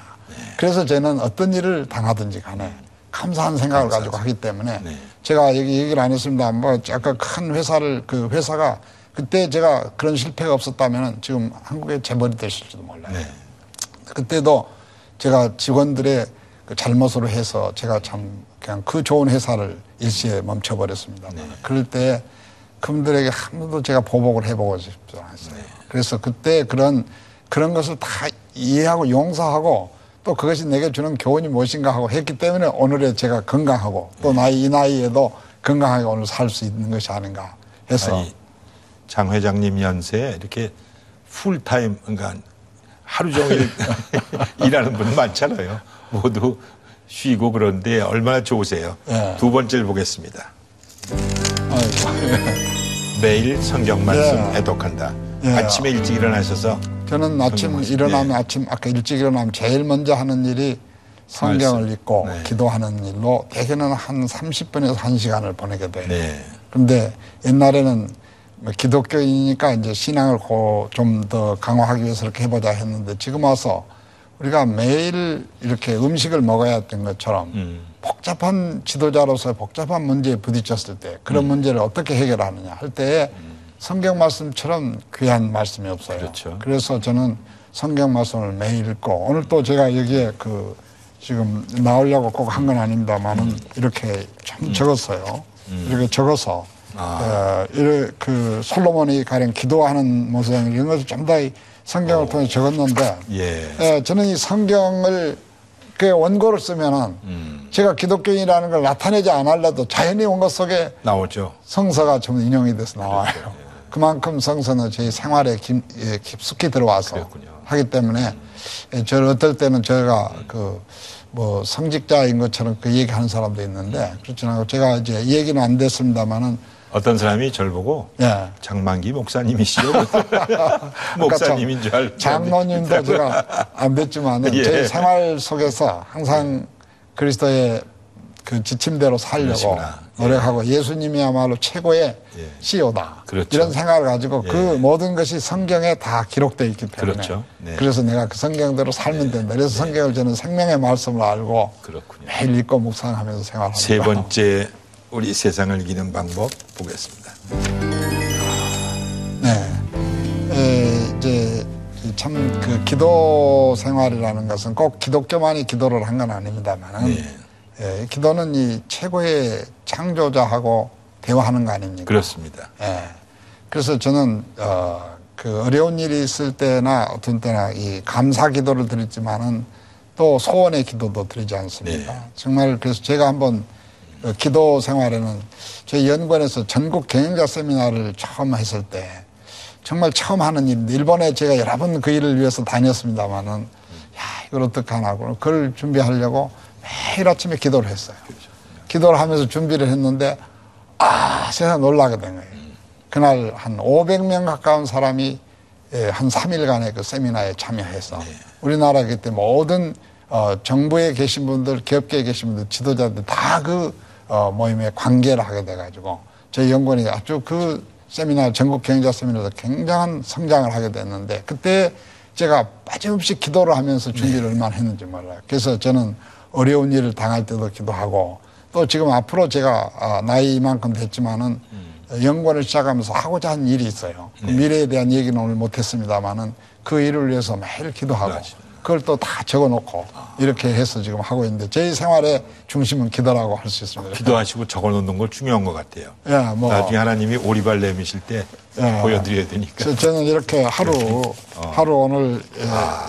그래서 저는 어떤 일을 당하든지 간에 감사한 생각을 가지고 하기 때문에 제가 여기 얘기를 안 했습니다. 뭐 아까 큰 회사를, 그 회사가 그때 제가 그런 실패가 없었다면 지금 한국에 재벌이 되실지도 몰라요. 그때도 제가 직원들의 그 잘못으로 해서 제가 참 그냥 그 좋은 회사를 일시에 멈춰버렸습니다. 그럴 때 그분들에게 한 번도 제가 보복을 해보고 싶지 않았어요. 그래서 그때 그런 것을 다 이해하고 용서하고 또 그것이 내게 주는 교훈이 무엇인가 하고 했기 때문에 오늘의 제가 건강하고 또 이 나이에도 건강하게 오늘 살 수 있는 것이 아닌가 해서. 장 회장님 연세에 이렇게 풀타임, 그러니까 하루 종일 일하는 분 많잖아요. 모두 쉬고 그런데 얼마나 좋으세요. 두 번째를 보겠습니다. 매일 성경 말씀 애독한다. 아침에 일찍 일어나셔서. 저는 아침 일어나면 아까 일찍 일어나면 제일 먼저 하는 일이 성경을 읽고 기도하는 일로 대개는 한 30분에서 1시간을 보내게 돼요. 그런데 옛날에는 기독교인이니까 이제 신앙을 좀 더 강화하기 위해서 이렇게 해보자 했는데 지금 와서 우리가 매일 이렇게 음식을 먹어야 했던 것처럼 복잡한 지도자로서 복잡한 문제에 부딪혔을 때 그런 문제를 어떻게 해결하느냐 할 때에 성경 말씀처럼 귀한 말씀이 없어요. 그렇죠. 그래서 저는 성경 말씀을 매일 읽고 오늘 또 제가 여기에 지금 나오려고 꼭 한 건 아닙니다만은 이렇게 좀 적었어요. 이렇게 적어서 그 솔로몬이 가령 기도하는 모습 이런 것을 좀 더 성경을 통해 적었는데 저는 이 성경을 그 원고를 쓰면은 제가 기독교인이라는 걸 나타내지 않으려도 자연히 온 것 속에 나오죠. 성서가 좀 인용이 돼서 나와요. 그만큼 성서는 저희 생활에 깊숙이 들어와서 하기 때문에 저를 어떨 때는 저희가 뭐 성직자인 것처럼 그 얘기하는 사람도 있는데 그렇지 않고 제가 이제 이 얘기는 안 됐습니다만은 어떤 사람이 저를 보고 장만기 목사님이시죠? 목사님인 줄 알고 장로님도 제가 안 됐지만은 제 생활 속에서 항상 그리스도의 그 지침대로 살려고 노력하고 예수님이야말로 최고의 CEO다. 그렇죠. 이런 생각을 가지고 그 모든 것이 성경에 다 기록되어 있기 때문에 그렇죠. 그래서 내가 그 성경대로 살면 된다. 그래서 성경을 저는 생명의 말씀을 알고 매일 읽고 묵상하면서 생활합니다. 세 번째 우리 세상을 이기는 방법 보겠습니다. 이제 참 그 기도 생활이라는 것은 꼭 기독교만이 기도를 한 건 아닙니다만은 기도는 이 최고의 창조자하고 대화하는 거 아닙니까? 그렇습니다. 그래서 저는 그 어려운 일이 있을 때나 어떤 때나 이 감사 기도를 드리지만은 또 소원의 기도도 드리지 않습니까? 네. 정말 그래서 제가 한번 기도 생활에는 저희 연구원에서 전국 경영자 세미나를 처음 했을 때 정말 처음 하는 일인데 일본에 제가 여러 번 그 일을 위해서 다녔습니다만은 야, 이걸 어떡하나. 그걸 준비하려고 매일 아침에 기도를 했어요. 기도를 하면서 준비를 했는데 세상 놀라게 된 거예요. 그날 한 500명 가까운 사람이 한 3일간의 그 세미나에 참여해서 우리나라 그때 모든 정부에 계신 분들, 기업계에 계신 분들, 지도자들 다 그 모임에 관계를 하게 돼가지고 저희 연구원이 아주 그 세미나, 전국 경영자 세미나에서 굉장한 성장을 하게 됐는데 그때 제가 빠짐없이 기도를 하면서 준비를 얼마나 했는지 몰라요. 그래서 저는 어려운 일을 당할 때도 기도하고 또 지금 앞으로 제가 나이 이만큼 됐지만은 연구원을 시작하면서 하고자 하는 일이 있어요. 그 미래에 대한 얘기는 오늘 못했습니다만은 그 일을 위해서 매일 기도하고 그걸 또 다 적어놓고 이렇게 해서 지금 하고 있는데 제 생활의 중심은 기도라고 할 수 있습니다. 기도하시고 적어놓는 걸 중요한 것 같아요. 예, 뭐 나중에 하나님이 오리발 내미실 때 보여드려야 되니까. 저는 이렇게 하루 오늘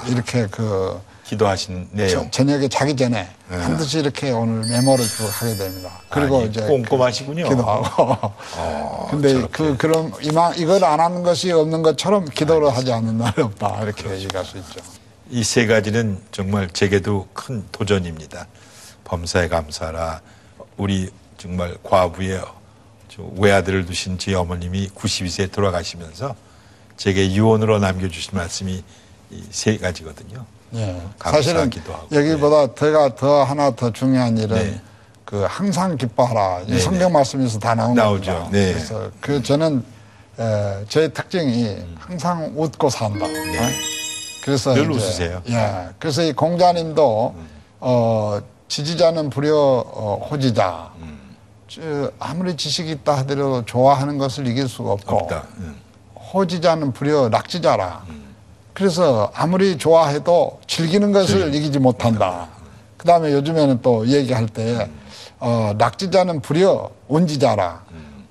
이렇게 그 기도하신 내용. 저녁에 자기 전에 반드시 이렇게 오늘 메모를 쭉 하게 됩니다. 그리고 이제 꼼꼼하시군요. 기도하고. 근데 그럼 이걸 안 하는 것이 없는 것처럼 기도를 하지 않는 날이 없다. 이렇게 얘기할 수 있죠. 이 세 가지는 정말 제게도 큰 도전입니다. 범사에 감사라. 우리 정말 과부의 외아들을 두신 제 어머님이 92세에 돌아가시면서 제게 유언으로 남겨주신 말씀이 이 세 가지거든요. 예. 사실은 기도하고. 여기보다 더 하나 더 중요한 일은 그 항상 기뻐하라. 이 성경 말씀에서 다 나오죠. 네. 그래서 저는 제 특징이 항상 웃고 산다. 그래서 늘 웃으세요. 예. 그래서 이 공자님도 지지자는 불여 호지자. 아무리 지식이 있다 하더라도 좋아하는 것을 이길 수가 없고 호지자는 불여 낙지자라. 그래서 아무리 좋아해도 즐기는 것을 이기지 못한다. 그 다음에 요즘에는 또 얘기할 때 낙지자는 불여 운지자라.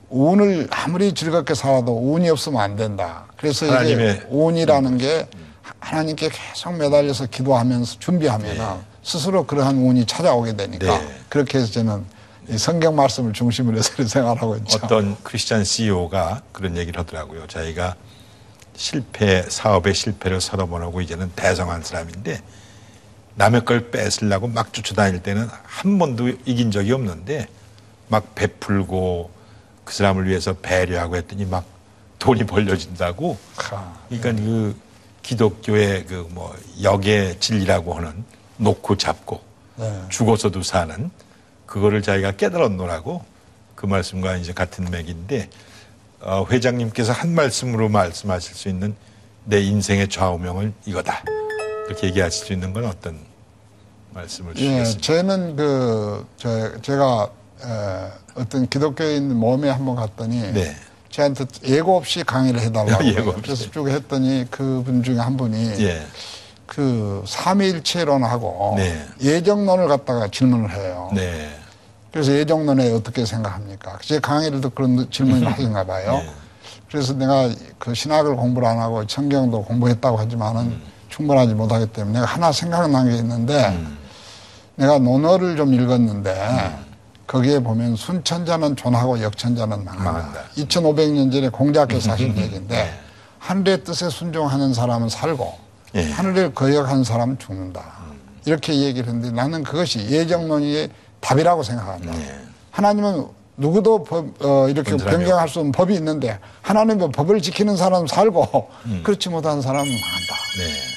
운을 아무리 즐겁게 살아도 운이 없으면 안 된다. 그래서 이게 운이라는 게 하나님께 계속 매달려서 기도하면서 준비하면 스스로 그러한 운이 찾아오게 되니까 그렇게 해서 저는 이 성경 말씀을 중심으로 해서 생활하고 있죠. 어떤 크리스찬 CEO가 그런 얘기를 하더라고요. 자기가 사업의 실패를 서러워하고 이제는 대성한 사람인데 남의 걸 뺏으려고 막 쫓아다닐 때는 한 번도 이긴 적이 없는데 막 베풀고 그 사람을 위해서 배려하고 했더니 막 돈이 벌려진다고. 그러니까 그 기독교의 그 뭐 역의 진리라고 하는 놓고 잡고 죽어서도 사는 그거를 자기가 깨달았노라고 그 말씀과 이제 같은 맥인데 회장님께서 한 말씀으로 말씀하실 수 있는 내 인생의 좌우명은 이거다. 이렇게 얘기하실 수 있는 건 어떤 말씀을 주시겠습니까? 저는 제가 어떤 기독교인 모임에 한번 갔더니 저한테 예고 없이 강의를 해달라고 그래서 쭉 했더니 그분 중에 한 분이 그 삼위일체론하고 예정론을 갖다가 질문을 해요. 그래서 예정론에 어떻게 생각합니까? 제 강의를 듣고 그런 질문을 하신가 봐요. 그래서 내가 그 신학을 공부를 안 하고 성경도 공부했다고 하지만은 충분하지 못하기 때문에 내가 하나 생각난 게 있는데 내가 논어를 좀 읽었는데 거기에 보면 순천자는 존하고 역천자는 망한다. 2500년 전에 공자께서 하신 얘기인데 하늘의 뜻에 순종하는 사람은 살고 하늘을 거역한 사람은 죽는다. 이렇게 얘기를 했는데 나는 그것이 예정론의 답이라고 생각합니다. 하나님은 누구도 이렇게 변경할 수 없는 법이 있는데 하나님은 법을 지키는 사람은 살고 그렇지 못한 사람은 망한다.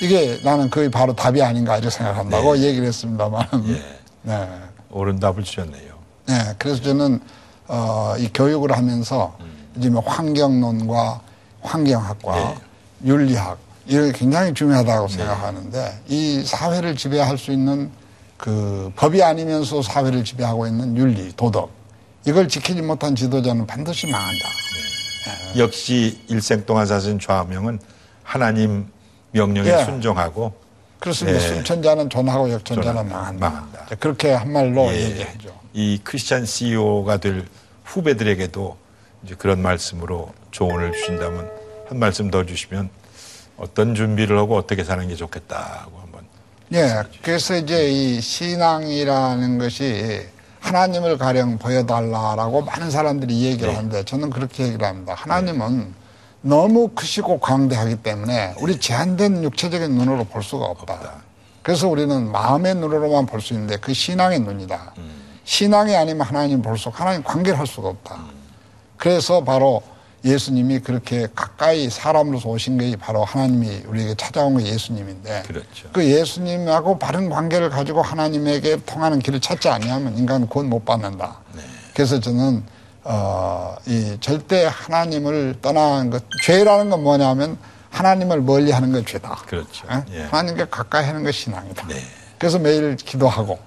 이게 나는 그게 바로 답이 아닌가 이렇게 생각한다고 얘기를 했습니다만 옳은 답을 주셨네요. 그래서 저는 이 교육을 하면서 이제 뭐 환경론과 환경학과 윤리학 이게 굉장히 중요하다고 생각하는데 이 사회를 지배할 수 있는 그 법이 아니면서 사회를 지배하고 있는 윤리, 도덕 이걸 지키지 못한 지도자는 반드시 망한다. 역시 일생 동안 사신 좌우명은 하나님 명령에 순종하고 그렇습니다. 순천자는 존하고 역천자는 망한다. 그렇게 한 말로 얘기하죠. 이 크리스찬 CEO가 될 후배들에게도 이제 그런 말씀으로 조언을 주신다면 한 말씀 더 주시면 어떤 준비를 하고 어떻게 사는 게 좋겠다고 한번. 예, 그래서 이제 이 신앙이라는 것이 하나님을 가령 보여달라라고 많은 사람들이 얘기를 하는데 저는 그렇게 얘기를 합니다. 하나님은 너무 크시고 광대하기 때문에 우리 제한된 육체적인 눈으로 볼 수가 없다. 그래서 우리는 마음의 눈으로만 볼 수 있는데 그 신앙의 눈이다. 신앙이 아니면 하나님 볼 수, 하나님 관계를 할 수가 없다. 그래서 바로 예수님이 그렇게 가까이 사람으로서 오신 게 바로 하나님이 우리에게 찾아온 게 예수님인데 그렇죠. 그 예수님하고 바른 관계를 가지고 하나님에게 통하는 길을 찾지 아니하면 인간은 구원 못 받는다. 네. 그래서 저는 이 절대 하나님을 떠나는 것, 죄라는 건 뭐냐면 하나님을 멀리하는 건 죄다. 그렇죠. 예. 하나님께 가까이 하는 것이 신앙이다. 네. 그래서 매일 기도하고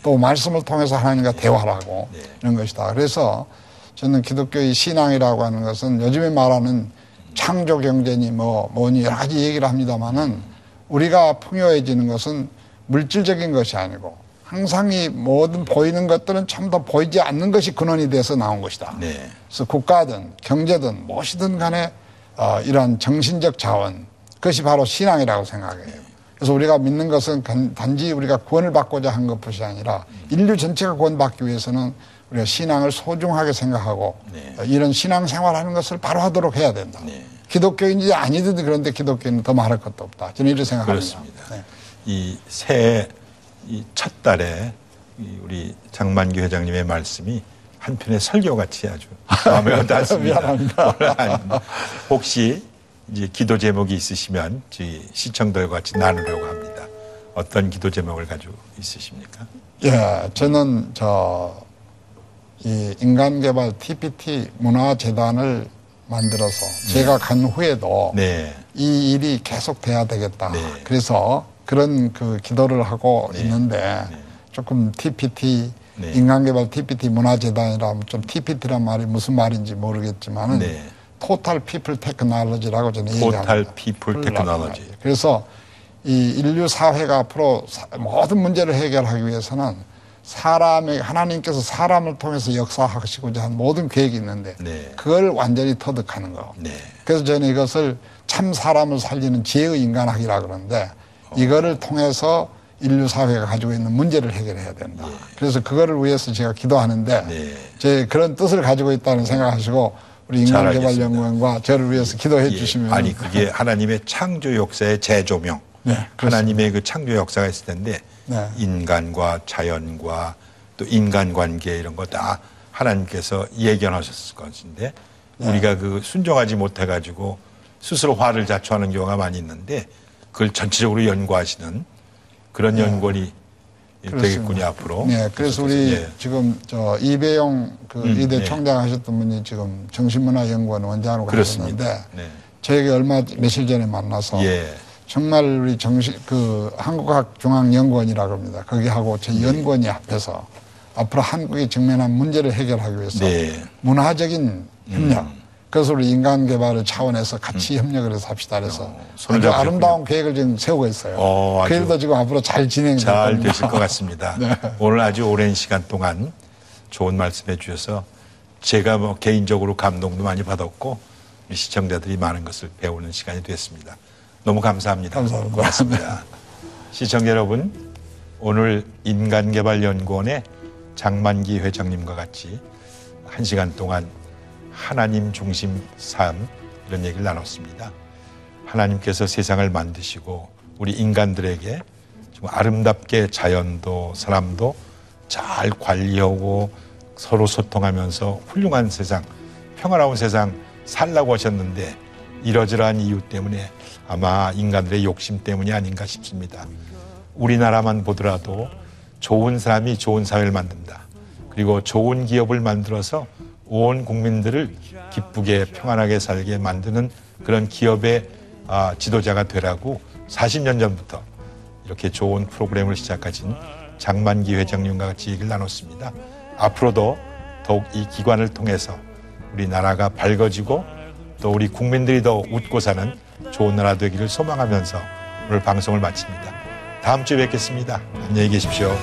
또 말씀을 통해서 하나님과 대화를 하고 이런 것이다. 그래서 저는 기독교의 신앙이라고 하는 것은 요즘에 말하는 창조 경제니 뭐니 여러 가지 얘기를 합니다만은 우리가 풍요해지는 것은 물질적인 것이 아니고 항상 이 모든 보이는 것들은 참 더 보이지 않는 것이 근원이 돼서 나온 것이다. 네. 그래서 국가든 경제든 무엇이든 간에 이러한 정신적 자원 그것이 바로 신앙이라고 생각해요. 그래서 우리가 믿는 것은 단지 우리가 구원을 받고자 한 것뿐이 아니라 인류 전체가 구원받기 위해서는 우리가 신앙을 소중하게 생각하고 이런 신앙생활하는 것을 바로 하도록 해야 된다. 기독교인이 아니든 그런데 기독교인은 더 말할 것도 없다. 저는 이렇게 생각합니다. 그렇습니다. 이 새해 이 첫 달에 우리 장만기 회장님의 말씀이 한편의 설교같이 아주 마음에 와닿습니다. 미안합니다. 혹시 이제 기도 제목이 있으시면 저희 시청자들과 같이 나누려고 합니다. 어떤 기도 제목을 가지고 있으십니까? 예, 저는 이 인간개발 TPT 문화재단을 만들어서 제가 간 후에도 이 일이 계속 돼야 되겠다. 그래서 그런 그 기도를 하고 있는데 조금 TPT 인간개발 TPT 문화재단이라면 좀 TPT란 말이 무슨 말인지 모르겠지만은 토탈 피플 테크놀로지라고 저는 얘기합니다. 토탈 피플 테크놀로지. 그래서 이 인류 사회가 앞으로 모든 문제를 해결하기 위해서는 하나님께서 사람을 통해서 역사하시고자 한 모든 계획이 있는데 그걸 완전히 터득하는 거. 그래서 저는 이것을 참 사람을 살리는 지혜의 인간학이라 그러는데 이거를 통해서 인류 사회가 가지고 있는 문제를 해결해야 된다. 그래서 그거를 위해서 제가 기도하는데 제 그런 뜻을 가지고 있다는 생각하시고 우리 인간개발연구원과 저를 위해서 기도해 주시면. 아니 그게 하나님의 창조 역사의 재조명. 하나님의 그 창조 역사가 있을 텐데 인간과 자연과 또 인간관계 이런 거 다 하나님께서 예견하셨을 것인데 우리가 그 순종하지 못해가지고 스스로 화를 자초하는 경우가 많이 있는데 그걸 전체적으로 연구하시는 그런 연구원이 되겠군요 앞으로. 네, 그래서 우리 지금 이배용 그 이대 총장 하셨던 분이 지금 정신문화연구원 원장으로 가셨는데 저에게 며칠 전에 만나서 정말 우리 한국학중앙연구원이라고 합니다. 거기하고 저희 연구원이 합해서 앞으로 한국이 직면한 문제를 해결하기 위해서 문화적인 협력, 그래서 우리 인간개발의 차원에서 같이 협력을 해서 합시다. 그래서 아주 아름다운 계획을 지금 세우고 있어요. 그 일도 지금 앞으로 잘 잘 되실 것 같습니다. 오늘 아주 오랜 시간 동안 좋은 말씀해 주셔서 제가 뭐 개인적으로 감동도 많이 받았고 우리 시청자들이 많은 것을 배우는 시간이 됐습니다. 너무 감사합니다. 감사합니다. 고맙습니다. 시청자 여러분, 오늘 인간개발연구원의 장만기 회장님과 같이 1시간 동안 하나님 중심 삶 이런 얘기를 나눴습니다. 하나님께서 세상을 만드시고 우리 인간들에게 좀 아름답게 자연도 사람도 잘 관리하고 서로 소통하면서 훌륭한 세상, 평화로운 세상 살라고 하셨는데 이러저러한 이유 때문에 아마 인간들의 욕심 때문이 아닌가 싶습니다. 우리나라만 보더라도 좋은 사람이 좋은 사회를 만든다. 그리고 좋은 기업을 만들어서 온 국민들을 기쁘게 평안하게 살게 만드는 그런 기업의 지도자가 되라고 40년 전부터 이렇게 좋은 프로그램을 시작하신 장만기 회장님과 같이 얘기를 나눴습니다. 앞으로도 더욱 이 기관을 통해서 우리나라가 밝아지고 또 우리 국민들이 더 웃고 사는 좋은 나라 되기를 소망하면서 오늘 방송을 마칩니다. 다음 주에 뵙겠습니다. 안녕히 계십시오.